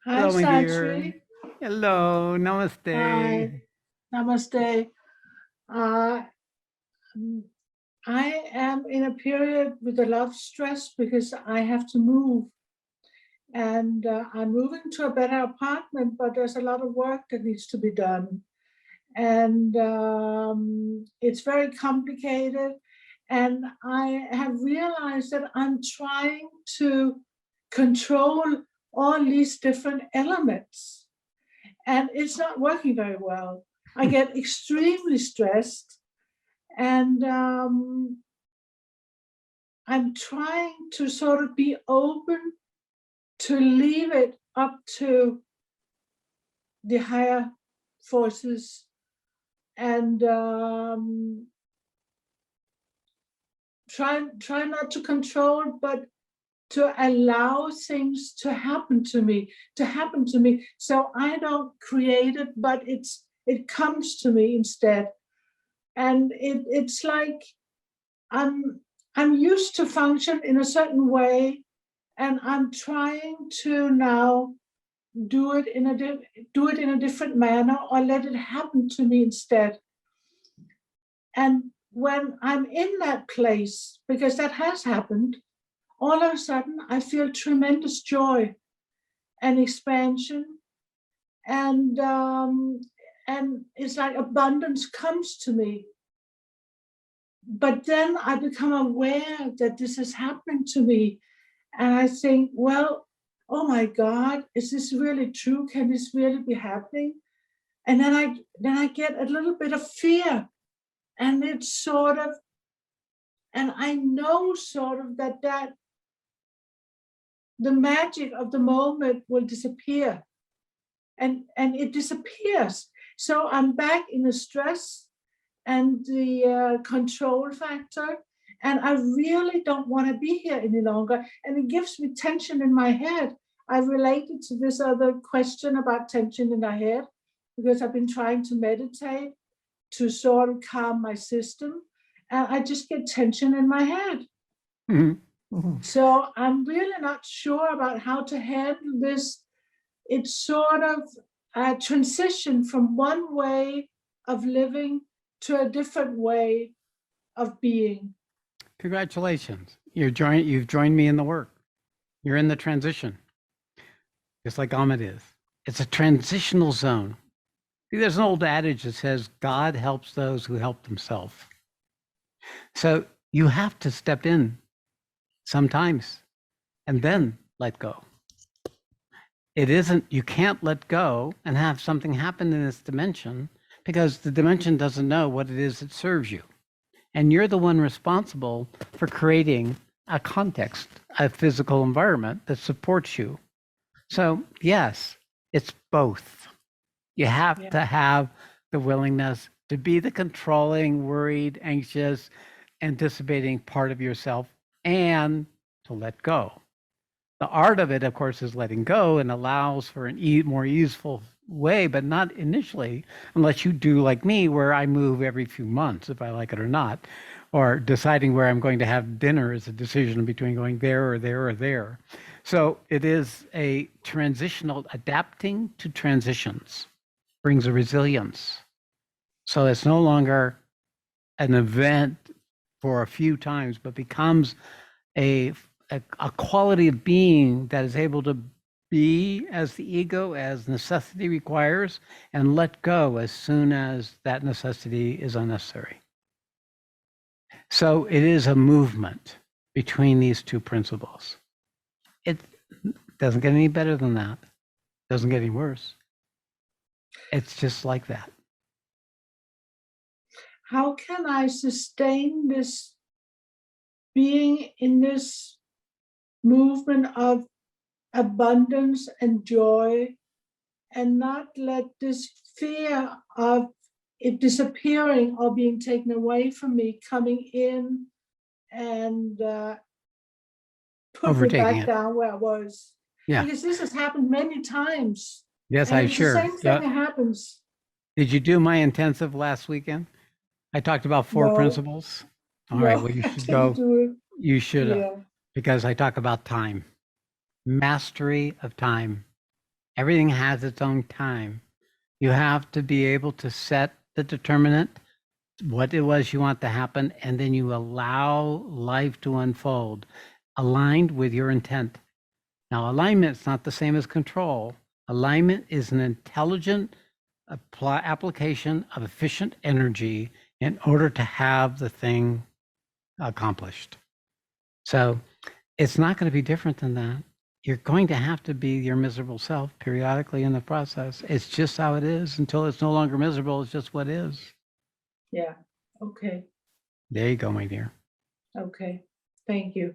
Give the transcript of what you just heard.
Hi, Hello, my Sat dear. Shree. Hello, Hi, namaste. namaste. Uh, mm, I am in a period with a lot of stress because I have to move, and I'm moving to a better apartment, but there's a lot of work that needs to be done, and it's very complicated. And I have realized that I'm trying to control all these different elements, and it's not working very well. I get extremely stressed, and I'm trying to sort of be open to leave it up to the higher forces, and try not to control, but to allow things to happen to me, so I don't create it, but it comes to me instead. And it's like I'm I'm used to function in a certain way, and I'm trying to now do it in a do it in a different manner, or let it happen to me instead. And when I'm in that place, because that has happened, all of a sudden I feel tremendous joy and expansion, and it's like abundance comes to me. But then I become aware that this is happening to me, and I think, well, oh my God, is this really true? Can this really be happening? And then I get a little bit of fear, and it's sort of, and I know sort of that the magic of the moment will disappear, and it disappears. So I'm back in the stress and the control factor. And I really don't want to be here any longer. And it gives me tension in my head. I related to this other question about tension in the head because I've been trying to meditate to sort of calm my system. And I just get tension in my head. Mhm. Mhm. So I'm really not sure about how to handle this. It's sort of a transition from one way of living to a different way of being. Congratulations. You've joined me in the work. You're in the transition, just like Ahmed is. It's a transitional zone. See, there's an old adage that says God helps those who help themselves. So you have to step in sometimes and then let go. It isn't, you can't let go and have something happen in this dimension because the dimension doesn't know what it is that serves you. And you're the one responsible for creating a context, a physical environment that supports you. So, yes, it's both. You have Yeah. to have the willingness to be the controlling, worried, anxious, anticipating part of yourself and to let go. The art of it, of course, is letting go and allows for an more easeful way, but not initially, unless you do like me, where I move every few months, if I like it or not, or deciding where I'm going to have dinner is a decision between going there or there or there. So it is a transitional, adapting to transitions brings a resilience. So it's no longer an event for a few times, but becomes a quality of being that is able to be as the ego as necessity requires and let go as soon as that necessity is unnecessary. So it is a movement between these two principles. It doesn't get any better than that. Doesn't get any worse. It's just like that. How can I sustain this being in this movement of abundance and joy, and not let this fear of it disappearing or being taken away from me coming in and put me Overtaking back it. down where I was? Yeah. Because this has happened many times, Yes, and I'm it's the sure. same thing Yeah. that happens. Did you do my intensive last weekend? I talked about four No, principles. All right. no, Well, you I should didn't go. do it. You should have, Yeah. because I talk about time, mastery of time. Everything has its own time. You have to be able to set the determinant, what it was you want to happen, and then you allow life to unfold aligned with your intent. Now, alignment is not the same as control. Alignment is an intelligent application of efficient energy in order to have the thing accomplished. So it's not going to be different than that. You're going to have to be your miserable self periodically in the process. It's just how it is until it's no longer miserable. It's just what is. Yeah. Okay. There you go, my dear. Okay. Thank you.